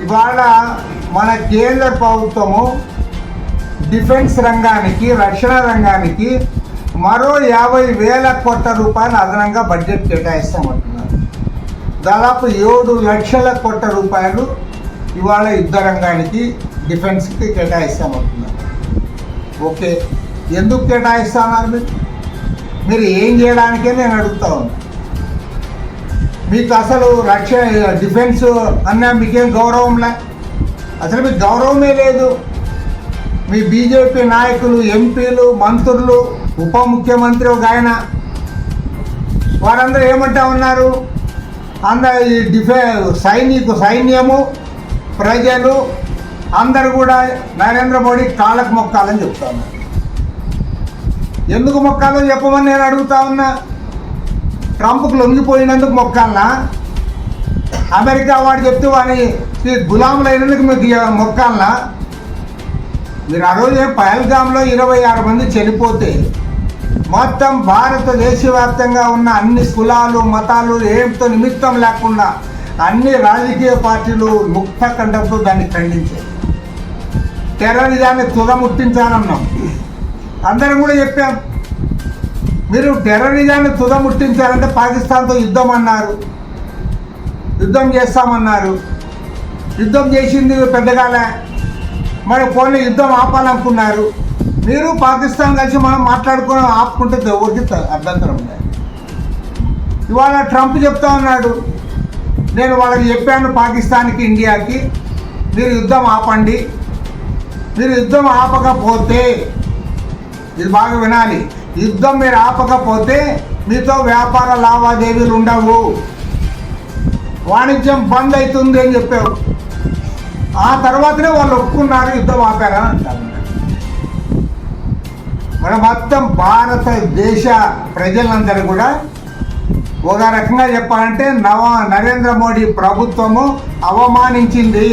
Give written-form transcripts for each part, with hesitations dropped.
ఇవాళ మన కేంద్ర ప్రభుత్వము డిఫెన్స్ రంగానికి, రక్షణ రంగానికి మరో 50,000 కోట్ల రూపాయలు అదనంగా బడ్జెట్ కేటాయిస్తామంటున్నారు. దాదాపు 7 లక్షల కోట్ల రూపాయలు ఇవాళ యుద్ధ రంగానికి, డిఫెన్స్కి కేటాయిస్తామంటున్నారు. ఓకే, ఎందుకు కేటాయిస్తున్నారు? మీరు ఏం చేయడానికే నేను అడుగుతా ఉన్నా. మీకు అసలు డిఫెన్స్ అన్నా మీకేం గౌరవంలే, అసలు మీకు గౌరవమే లేదు. మీ బీజేపీ నాయకులు, ఎంపీలు, మంత్రులు, ఉప ముఖ్యమంత్రి ఒక ఆయన, వారందరూ ఏమంటా ఉన్నారు? అందరు ఈ సైన్యము, ప్రజలు అందరూ కూడా నరేంద్ర మోడీ కాళ్ళకు మొక్కాలని చెప్తా ఉన్నారు. ఎందుకు మొక్కాలో చెప్పమని నేను అడుగుతా ఉన్నా. ట్రంప్కు లొంగిపోయినందుకు మొక్కాలనా? అమెరికా వాడు చెప్తే వాడికి గులాములు అయినందుకు మీకు మొక్కాలనా? మీరు ఆ రోజు పహల్గామ్లో 26 మంది చనిపోతే మొత్తం భారతదేశవ్యాప్తంగా ఉన్న అన్ని కులాలు, మతాలు ఏమితో నిమిత్తం లేకుండా అన్ని రాజకీయ పార్టీలు ముక్త కంఠంతో దాన్ని ఖండించాయి. టెర్రరిజాన్ని తుదముట్టించాలన్నాం, అందరం కూడా చెప్పాం. మీరు టెర్రరిజాన్ని తుదముట్టించాలంటే పాకిస్తాన్తో యుద్ధం అన్నారు, యుద్ధం చేస్తామన్నారు. యుద్ధం చేసింది పెద్దగాలే, మరి పోనీ యుద్ధం ఆపాలనుకున్నారు. మీరు పాకిస్తాన్ కలిసి మనం మాట్లాడుకుని ఆపుకుంటే ఎవరికి అభ్యంతరం లేదు. ఇవాళ ట్రంప్ చెప్తా ఉన్నాడు, నేను వాళ్ళకి చెప్పాను పాకిస్తాన్కి, ఇండియాకి, మీరు యుద్ధం ఆపండి. మీరు యుద్ధం ఆపకపోతే, ఇది బాగా వినాలి, యుద్ధం మీరు ఆపకపోతే మీతో వ్యాపార లావాదేవీలు ఉండవు, వాణిజ్యం బంద్ అవుతుంది అని చెప్పావు. ఆ తర్వాతనే వాళ్ళు ఒప్పుకున్నారు, యుద్ధం ఆపారని అంటారు. మన మొత్తం భారతదేశ ప్రజలందరూ కూడా ఒక రకంగా చెప్పాలంటే నరేంద్ర మోడీ ప్రభుత్వము అవమానించింది.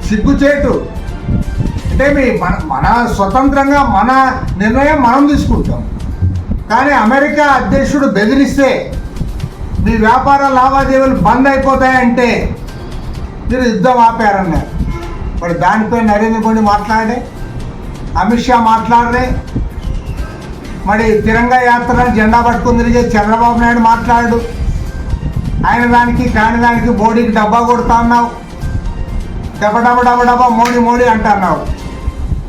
సిగ్గుచేటు. అంటే మన స్వతంత్రంగా మన నిర్ణయం మనం తీసుకుంటాం, కానీ అమెరికా అధ్యక్షుడు బెదిరిస్తే మీ వ్యాపార లావాదేవీలు బంద్ అయిపోతాయంటే మీరు యుద్ధం ఆపారన్నారు. మరి దానిపై నరేంద్ర మోడీ మాట్లాడే, అమిత్ షా మాట్లాడరే, మరి తిరంగా యాత్ర జెండా పట్టుకుని తిరిగే చంద్రబాబు నాయుడు మాట్లాడు. ఆయన దానికి కాని దానికి మోడీకి డబ్బా కొడుతా ఉన్నావు, డబ్బా మోడీ అంటున్నావు.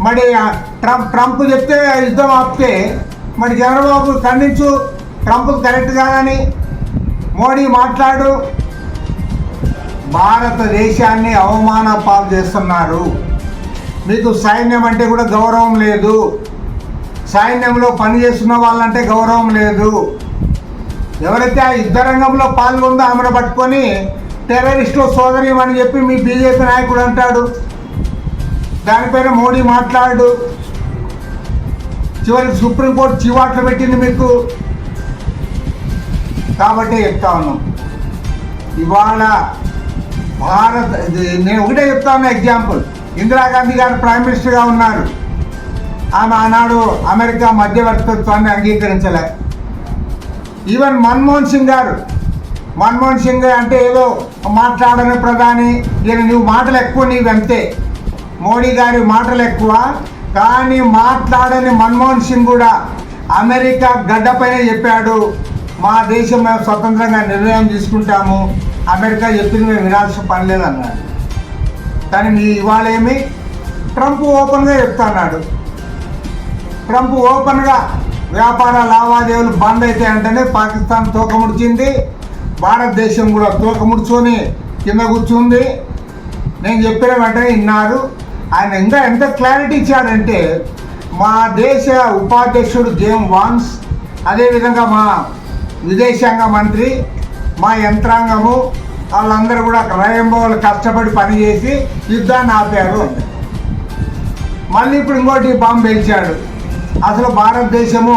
మరి ట్రంప్ చెప్తే యుద్ధం ఆపితే మరి చంద్రబాబు ఖండించు, ట్రంప్ కరెక్ట్ కాదని. మోడీ మాట్లాడు. భారతదేశాన్ని అవమాన పాలు చేస్తున్నారు. మీకు సైన్యం అంటే కూడా గౌరవం లేదు, సైన్యంలో పనిచేస్తున్న వాళ్ళంటే గౌరవం లేదు. ఎవరైతే ఆ యుద్ధ రంగంలో పాల్గొందో ఆమెను పట్టుకొని టెర్రరిస్టులు సోదరి అని చెప్పి మీ బీజేపీ నాయకుడు అంటాడు. దానిపైన మోడీ మాట్లాడు. చివరికి సుప్రీంకోర్టు చివాట్లు పెట్టింది మీకు. కాబట్టి చెప్తా ఉన్నాం, ఇవాళ నేను ఒకటే చెప్తా ఉన్నా ఎగ్జాంపుల్. ఇందిరాగాంధీ గారు ప్రైమ్ మినిస్టర్గా ఉన్నారు. ఆమె ఆనాడు అమెరికా మధ్యవర్తిత్వాన్ని అంగీకరించలే. ఈవెన్ మన్మోహన్ సింగ్ అంటే ఏదో మాట్లాడని ప్రధాని, నువ్వు మాటలు ఎక్కువ, నీవంతే. మోడీ గారి మాటలు ఎక్కువ, కానీ మాట్లాడని మన్మోహన్ సింగ్ కూడా అమెరికా గడ్డపైన చెప్పాడు, మా దేశం మేము స్వతంత్రంగా నిర్ణయం తీసుకుంటాము, అమెరికా చెప్పింది మేము వినాల్సిన పని లేదన్నాడు. కానీ ఇవాళ ఏమి ట్రంప్ ఓపెన్గా చెప్తున్నాడు. ట్రంప్ ఓపెన్గా వ్యాపార లావాదేవీలు బంద్ అయితే అంటేనే పాకిస్తాన్ తోక ముడిచింది, భారతదేశం కూడా తోక ముడుచుకొని కింద కూర్చుంది. నేను చెప్పిన వెంటనే విన్నారు. ఆయన ఇంకా ఎంత క్లారిటీ ఇచ్చాడంటే, మా దేశ ఉపాధ్యక్షుడు జేమ్ వాన్స్, అదేవిధంగా మా విదేశాంగ మంత్రి, మా యంత్రాంగము వాళ్ళందరూ కూడా రయంబోలు కష్టపడి పనిచేసి యుద్ధాన్ని ఆపారు. మళ్ళీ ఇప్పుడు ఇంకోటి బాంబు పేల్చాడు. అసలు భారతదేశము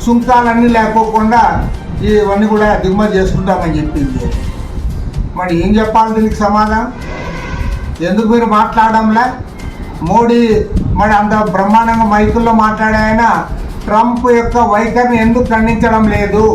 సుంకాలన్నీ లేకోకుండా ఇవన్నీ కూడా దిగుమతి చేసుకుంటామని చెప్పింది. మరి ఏం చెప్పాలి దీనికి సమాధానం? ఎందుకు మీరు మాట్లాడంలే? మోడీ మరి అంత బ్రహ్మాండంగా మైకుల్లో మాట్లాడే ఆయన ట్రంప్ యొక్క వైఖరిని ఎందుకు ఖండించడం లేదు?